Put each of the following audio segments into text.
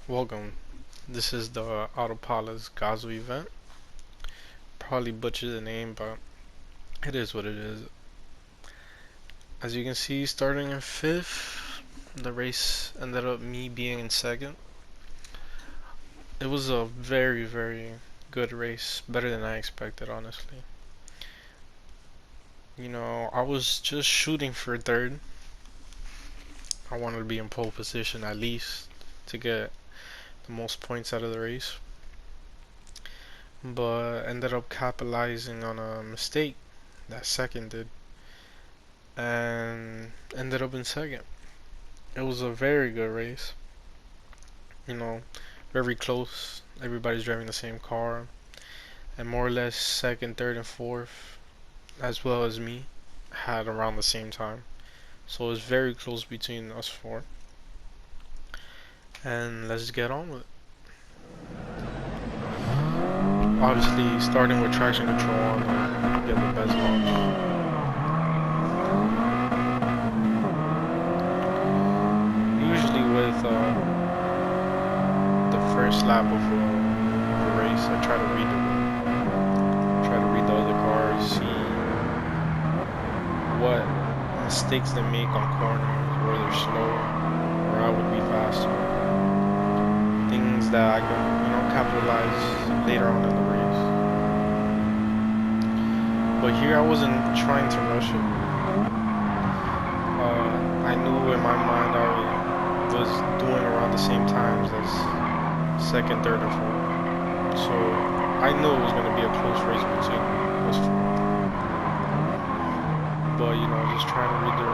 Welcome. This is the autopolis gazoo event. Probably butchered the name, but it is what it is. As you can see, starting in fifth, the race ended up me being in second. It was a very good race, better than I expected, honestly. I was just shooting for third. I wanted to be in pole position at least to get the most points out of the race, but ended up capitalizing on a mistake that second did and ended up in second. It was a very good race, you know, very close. Everybody's driving the same car, and more or less second, third, and fourth, as well as me, had around the same time. So it was very close between us four. And let's get on with it. Obviously, starting with traction control on, get the best launch. Usually with the first lap of a race, I try to read the other cars, see what mistakes they make on corners, where they're slow, where I would be faster. Things that I can, capitalize later on in the race. But here I wasn't trying to rush it. I knew in my mind I was doing around the same times as second, third, and fourth. So I knew it was going to be a close race between us four. But just trying to read the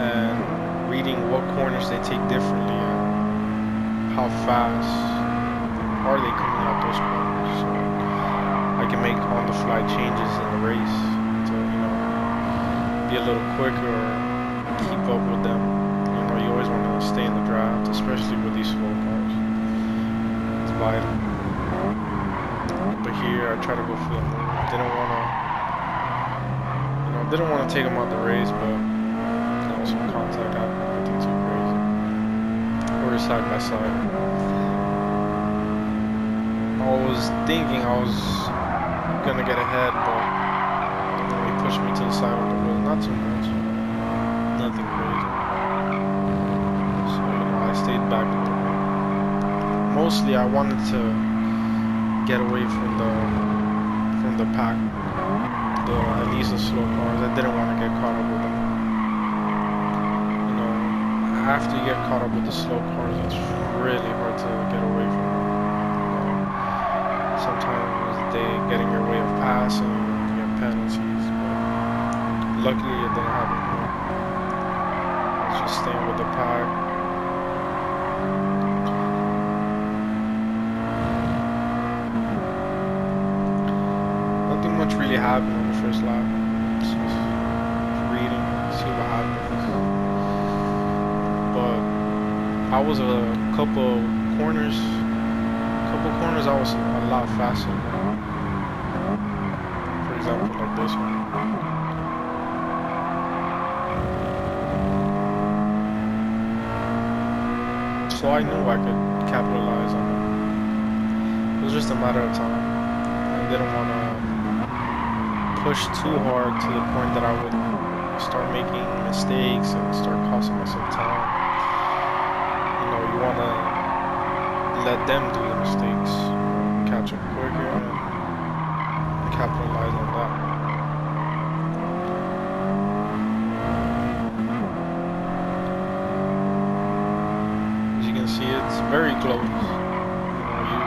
and reading what corners they take differently and how fast are they coming out those corners. So I can make on the fly changes in the race to be a little quicker or keep up with them. You always want to stay in the draft, especially with these slow cars. It's vital. But here I try to go for the move. Didn't want to take him out the race, but some contact happened. Nothing too crazy. We're side by side. I was thinking I was gonna get ahead, but he pushed me to the side with the wheel. Not too much. Nothing crazy. So I stayed back with the wheel. Mostly I wanted to get away from the pack. At least the slow cars. I didn't want to get caught up with them. After you get caught up with the slow cars, it's really hard to get away from them. Sometimes they get in your way of passing, you get penalties, but luckily it didn't happen here. I was just staying with the pack. Nothing much really happened on the first lap. Just reading, see what happens. But I was a couple corners I was a lot faster. For example, like this one. So I knew I could capitalize on it. It was just a matter of time. I didn't want to push too hard to the point that I would start making mistakes and start costing myself time. You want to let them do the mistakes, catch up quicker and capitalize on that. As you can see, it's very close. You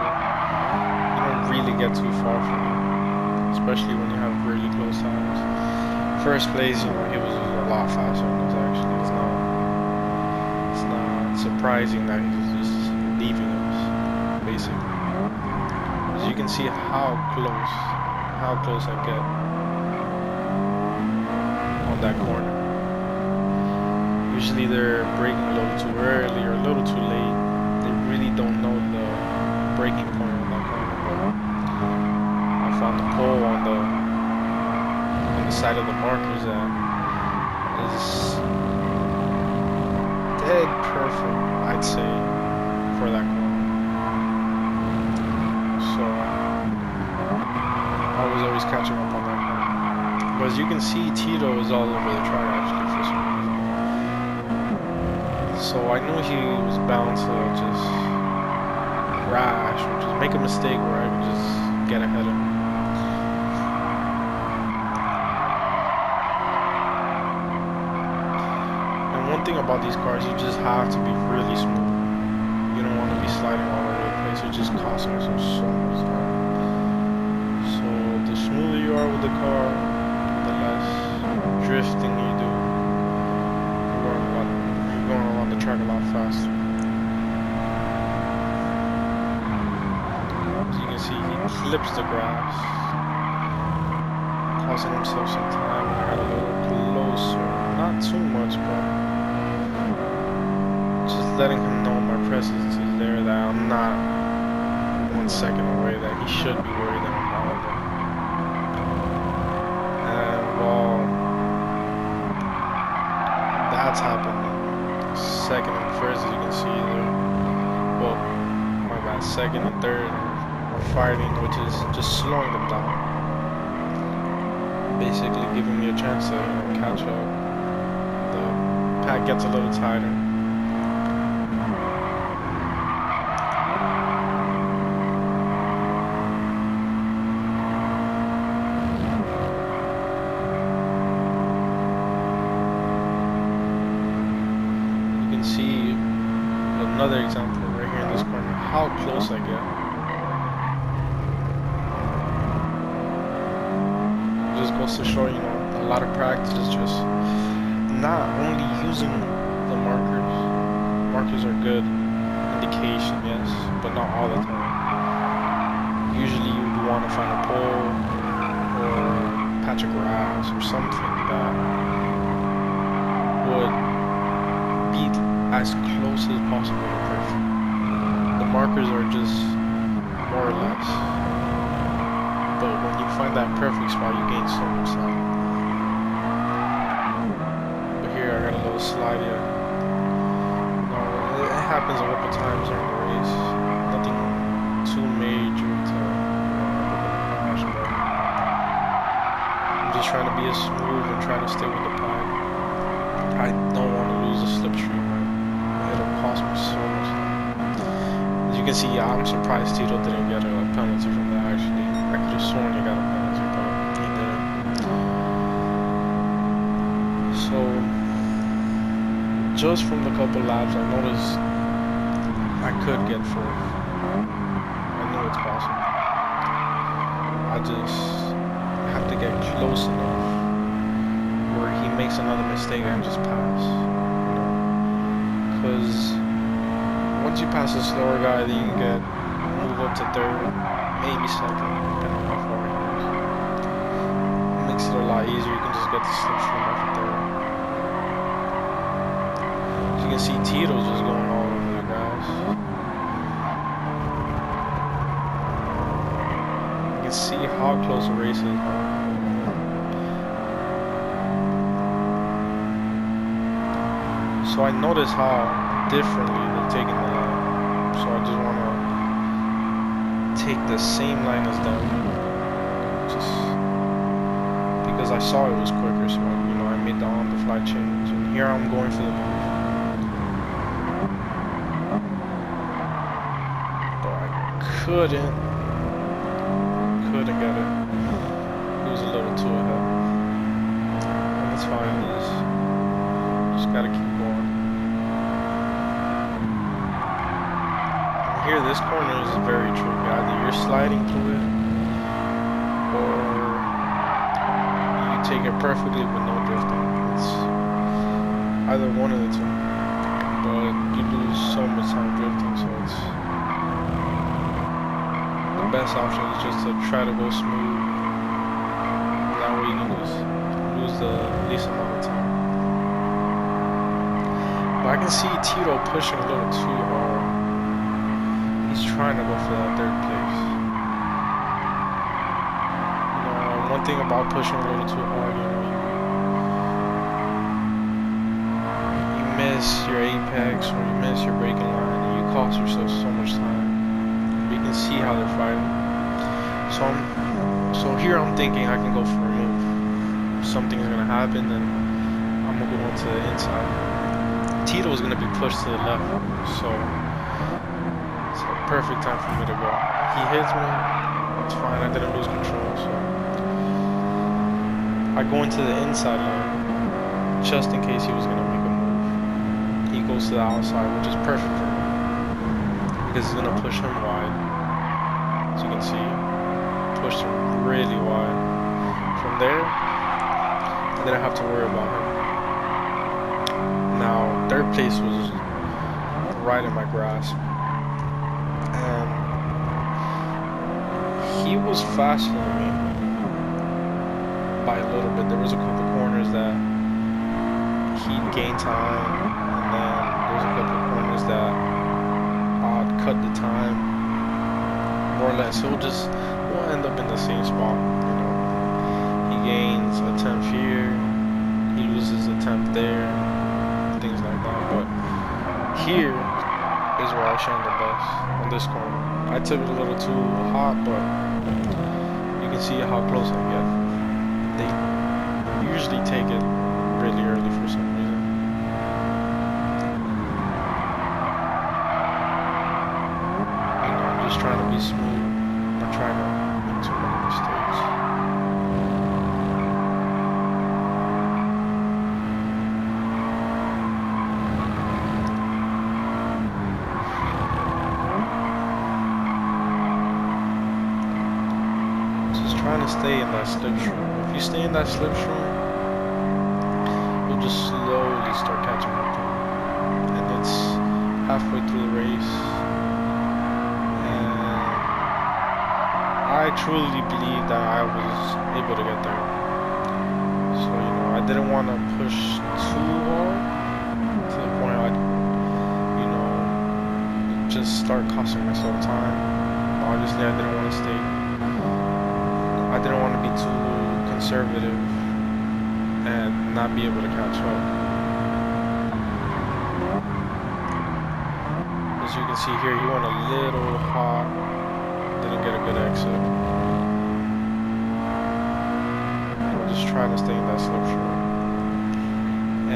don't really get too far from it, especially when you have really close times. First place, he was a lot faster than us actually. It's not surprising that he's just leaving us, basically. As you can see how close I get on that corner. Usually they're braking a little too early or a little too late. They really don't know the braking point on that corner. But I found the pole on the side of the markers that is dead perfect, I'd say, for that corner. So I was always catching up on that corner. But as you can see, Tito is all over the track actually for some reason. So I knew he was bound to just crash or just make a mistake where I could just get ahead of him. One thing about these cars, you just have to be really smooth. You don't want to be sliding all over the place. It just costs yourself so much time. So the smoother you are with the car, the less drifting you do. You're going around the track a lot faster. As you can see, he clips the grass, causing himself some time. I got a little closer, not too much, but just letting him know my presence is there, that I'm not 1 second away, that he should be worried that I'm not there. And while that's happening, second and first, as you can see there, well, my bad, second and third are fighting, which is just slowing them down. Basically giving me a chance to catch up. The pack gets a little tighter. See another example right here in this corner, how close I get. It just goes to show, you know, a lot of practice is just not only using the markers. Markers are good indication, yes, but not all the time. Usually you would want to find a pole or a patch of grass or something that would be as close as possible to perfect. The markers are just more or less. But when you find that perfect spot, you gain so much time. But here I got a little slide here. No, it happens a couple times during the race. Nothing too major to crash, but I'm just trying to be as smooth and trying to stay with the pack. I don't want to lose the slipstream. It'll cost me so much time. As you can see, I'm surprised Tito didn't get a penalty from that actually. I could have sworn he got a penalty, but he didn't. So, just from the couple laps, I noticed I could get fourth. I know it's possible. I just have to get close enough where he makes another mistake and just pass. Because once you pass a slower guy, then you can move up to third, maybe second, depending on how far he is. It makes it a lot easier. You can just get the slipstream off of third. As you can see, Tito's just going all over the grass. You can see how close the race is. So I notice how differently they're taking the line. So I just want to take the same line as them. Just because I saw it was quicker, so you know, I made the on-the-fly change. And here I'm going for the move. But I couldn't get it. It was a little too ahead. And it's fine. Just gotta keep going. Here, this corner is very tricky. Either you're sliding through it, or you take it perfectly with no drifting. It's either one of the two. But you lose so much time drifting, so it's the best option is just to try to go smooth. That way you can just lose the least amount of time. But I can see Tito pushing a little too hard. He's trying to go for that third place. You know, one thing about pushing a little too hard, you know, you miss miss your apex or you miss your braking line, and you cost yourself so much time. You can see how they're fighting. So here I'm thinking I can go for a move. Something's gonna happen, and I'm gonna go into the inside. Tito is gonna be pushed to the left, so it's a perfect time for me to go. He hits me, it's fine, I didn't lose control, so I go into the inside line, just in case he was gonna make a move. He goes to the outside, which is perfect for me, because he's gonna push him wide. As you can see, pushed him really wide. From there, I didn't have to worry about him. Now, third place was right in my grasp, and he was faster than me by a little bit. There was a couple corners that he gained time, and then there was a couple corners that I'd cut the time, more or less. We'll end up in the same spot, you know. He gains a tenth here, he loses a tenth there, things like that. But here is where I shine the best, on this corner. I took it a little too hot, but you can see how close I get. They usually take it really early for some reason. You know, I'm just trying to be smooth. I'm not trying to make too many mistakes. Trying to stay in that slipstream. If you stay in that slipstream, you'll just slowly start catching up to it. And it's halfway through the race. And I truly believe that I was able to get there. So, you know, I didn't want to push too hard to the point I'd, you know, just start costing myself time. Obviously, I didn't want to stay. I didn't want to be too conservative and not be able to catch up. As you can see here, he went a little hot, didn't get a good exit. I'm just trying to stay in that slipstream.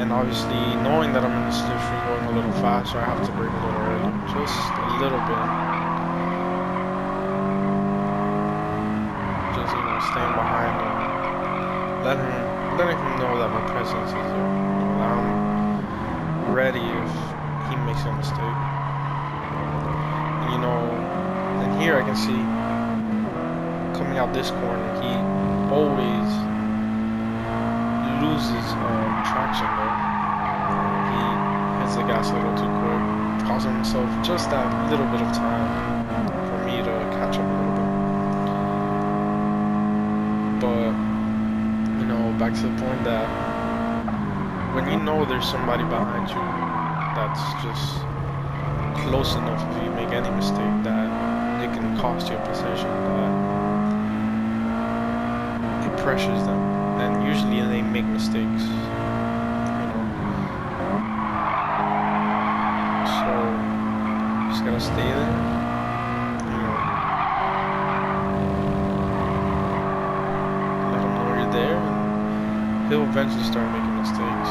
And obviously, knowing that I'm in the slipstream going a little faster, I have to brake a little early, just a little bit. Staying behind him, letting him know that my presence is there. I'm ready if he makes a mistake. You know, and here I can see, coming out this corner, he always loses traction there. He hits the gas a little too quick, causing himself just that little bit of time for me to catch up a little bit. But, you know, back to the point that when you know there's somebody behind you that's just close enough, if you make any mistake, that it can cost you a position, that it pressures them, and usually they make mistakes, you know. So, just gotta stay there. There, and he'll eventually start making mistakes,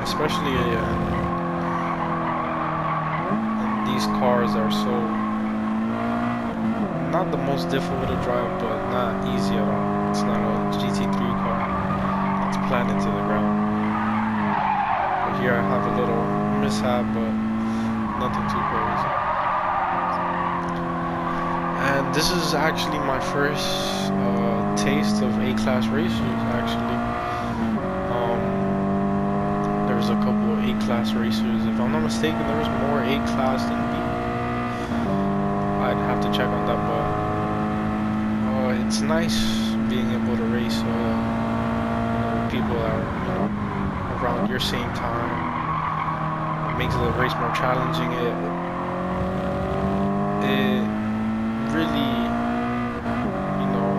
especially and these cars are so not the most difficult to drive, but not easy at all. It's not a GT3 car that's planted to the ground. But here I have a little mishap, but nothing too crazy. And this is actually my first taste of A-class racers, actually. There's a couple of A-class racers. If I'm not mistaken, there was more A-class than B. I'd have to check on that, but it's nice being able to race people that are, you know, around your same time. It makes the race more challenging. It really, you know,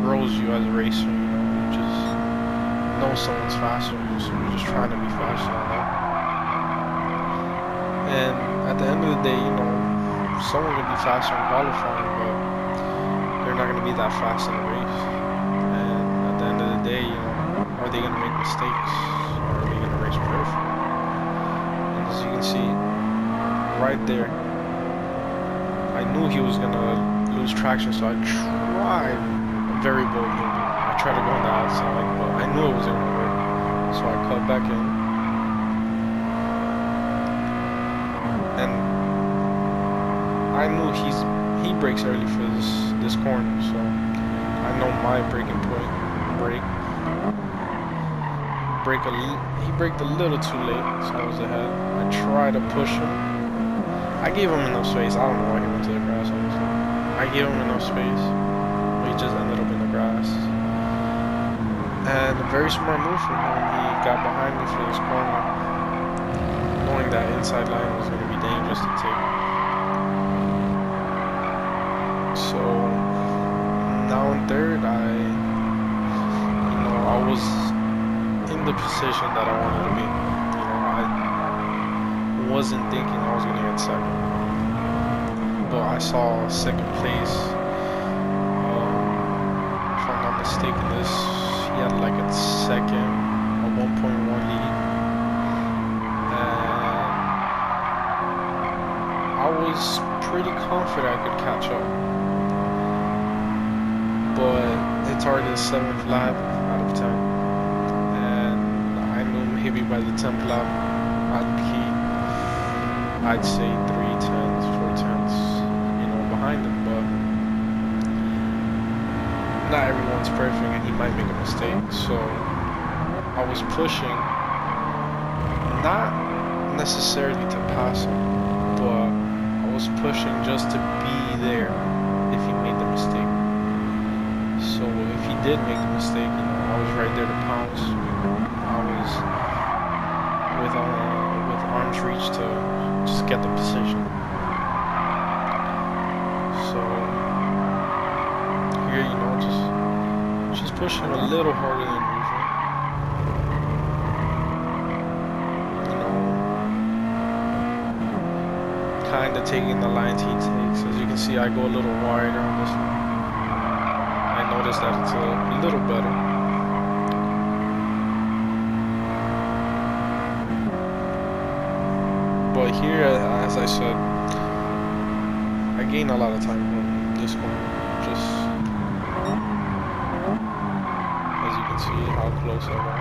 grows you as a racer, you know, just know someone's faster than you, so you're just trying to be faster than them. And at the end of the day, you know, someone can be faster in qualifying, but they're not going to be that fast in the race. And at the end of the day, you know, are they going to make mistakes, or are they going to race perfect? And as you can see, right there, I knew he was going to lose traction, so I tried a very bold move. I tried to go on the outside, but I knew it wasn't going to work, so I cut back in. And I knew he brakes early for this corner, so I know my braking point. He braked a little too late, so I was ahead. I tried to push him. I gave him enough space. I don't know why he went to the grass, honestly. I gave him enough space, but he just ended up in the grass. And a very smart move from him. He got behind me for this corner, knowing that inside line was going to be dangerous to take. So now in third, I was in the position that I wanted to be. You know, I wasn't thinking I was gonna get second, but I saw second place. If I'm not mistaken, he had like a second, a 1.1 lead, and I was pretty confident I could catch up. But it's already the 7th lap out of 10, and I knew maybe by the 10th lap I'd be, I'd say 3 tenths, 4 tenths, you know, behind him. But not everyone's perfect, and he might make a mistake. So I was pushing, not necessarily to pass him, but I was pushing just to be there if he made the mistake. So if he did make a mistake, you know, I was right there to pounce. I was with arm's reach to just get the position. So here, you know, just pushing a little harder than usual. You know, kind of taking the lines he takes. As you can see, I go a little wider on this one. Notice that it's a little better. But here, as I said, I gain a lot of time from this corner. Just as you can see how close I got.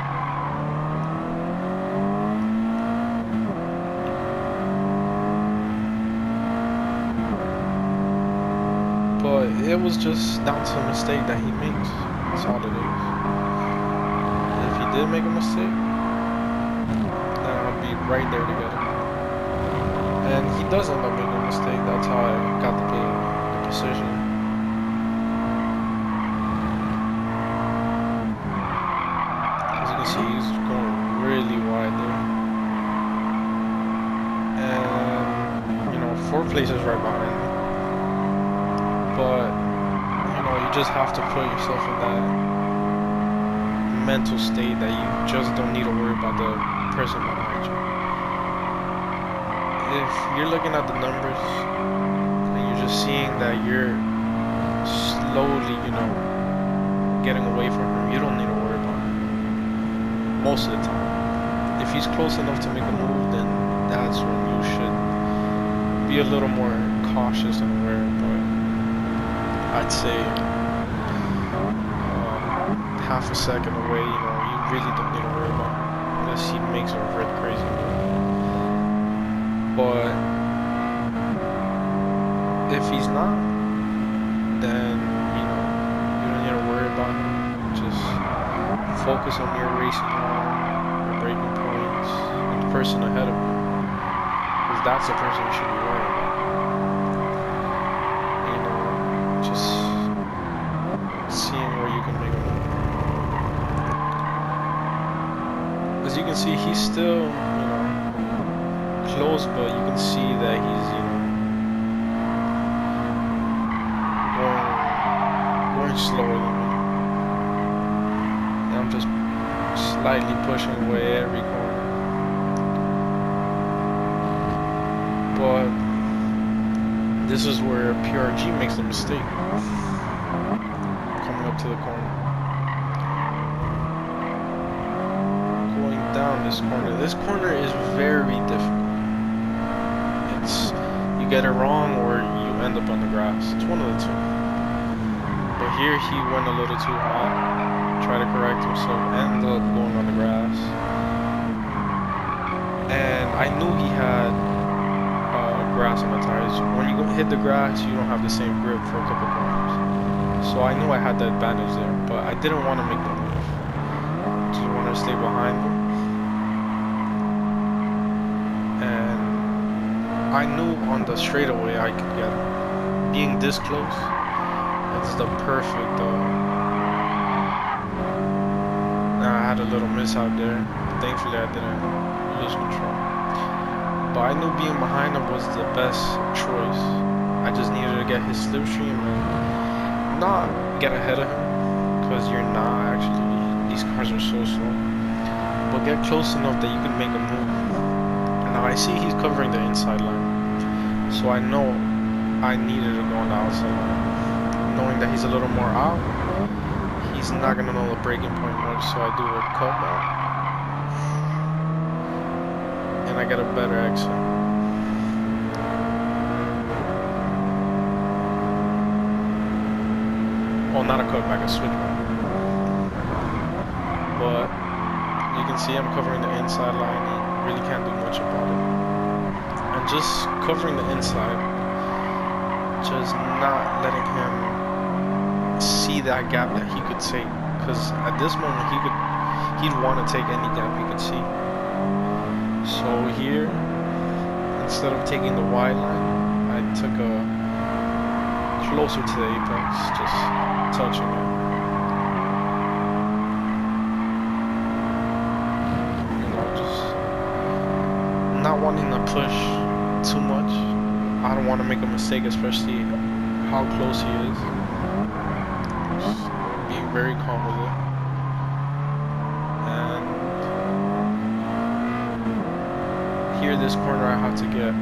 But it was just down to a mistake that he makes. That's all it is. And if he did make a mistake, then I'll be right there to get him. And he does end up making a mistake. That's how I got the position. As you can see, he's going really wide there. And, you know, 4th place is right behind me. But, you know, you just have to put yourself in that mental state that you just don't need to worry about the person behind you. If you're looking at the numbers and you're just seeing that you're slowly, you know, getting away from him, you don't need to worry about him most of the time. If he's close enough to make a move, then that's when you should be a little more cautious and aware. But I'd say half a second away, you know, you really don't need to worry about him unless he makes a red crazy move. But if he's not, then, you know, you don't need to worry about him. Just focus on your racing line, your braking points, and the person ahead of you, because that's the person you should be worrying about. You know, just seeing where you can make a move. As you can see, he's still, you know, close, but you can see that he's, you know, going slower than me. And I'm just slightly pushing away every corner. But this is where PRG makes the mistake. Coming up to the corner. Going down this corner. This corner is very difficult. It's, you get it wrong or you end up on the grass. It's one of the two. But here he went a little too hot. Tried to correct himself. Ended up going on the grass. And I knew he had grass on the tires. When you hit the grass, you don't have the same grip for a couple corners. So I knew I had the advantage there, but I didn't want to make the move. Just wanted to stay behind him. And I knew on the straightaway I could get him. Being this close, it's the perfect. I had a little miss out there. Thankfully, I didn't lose control. But I knew being behind him was the best choice. I just needed to get his slipstream and not get ahead of him, because you're not actually. These cars are so slow. But get close enough that you can make a move. And now I see he's covering the inside line, so I know I needed to go on the outside line. Knowing that he's a little more out, he's not gonna know the braking point much, so I do a cutback. I get a better exit. Oh, not a cutback, a switchback. But you can see I'm covering the inside line. You really can't do much about it. And just covering the inside, just not letting him see that gap that he could take. Because at this moment he'd want to take any gap he could see. So here, instead of taking the wide line, I took a closer to the apex, just touching it. You know, just not wanting to push too much. I don't want to make a mistake, especially how close he is. Just being very calm with it. Here, this corner I have to get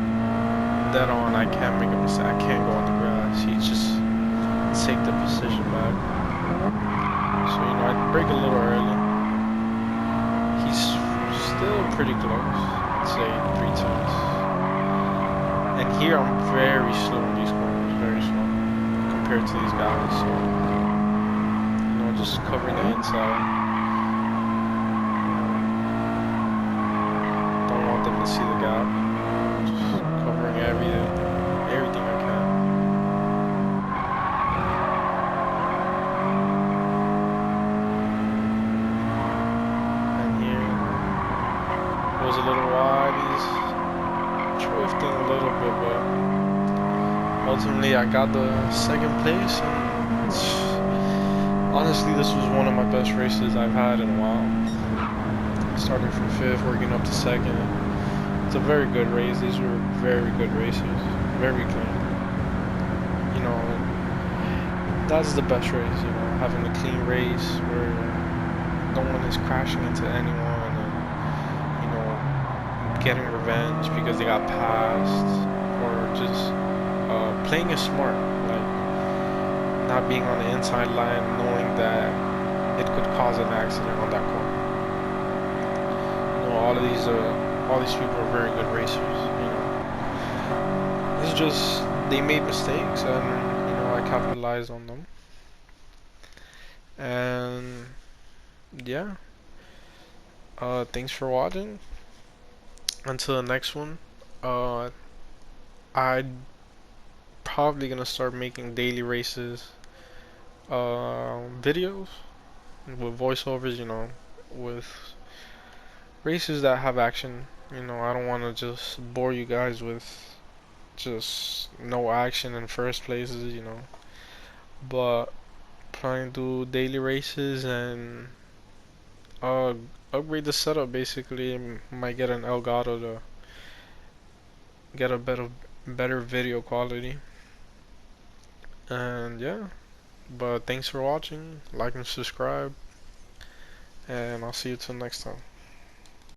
dead on. I can't make a mistake. I can't go on the grass. He just take the position back. So, you know, I brake a little early. He's still pretty close. I'd say 3 tenths. And here I'm very slow in these corners. Very slow compared to these guys. So, you know, just covering the inside. To see the gap, just covering everything I can. And here goes a little wide. He's drifting a little bit, but ultimately I got the 2nd place. And honestly, this was one of my best races I've had in a while. Starting from 5th, working up to 2nd. It's a very good race. These were very good races, very clean. You know, that's the best race. You know, having a clean race where no one is crashing into anyone, and you know, getting revenge because they got passed, or just playing it smart, like not being on the inside line, knowing that it could cause an accident on that corner. You know, all these people are very good racers, you know. It's just, they made mistakes and, you know, I capitalized on them. And, yeah. Thanks for watching. Until the next one. I'm probably gonna start making daily races, videos with voiceovers, you know, with races that have action. You know, I don't want to just bore you guys with just no action in first places, you know. But planning to do daily races and upgrade the setup basically. Might get an Elgato to get a better video quality. And yeah, but thanks for watching. Like and subscribe. and I'll see you till next time.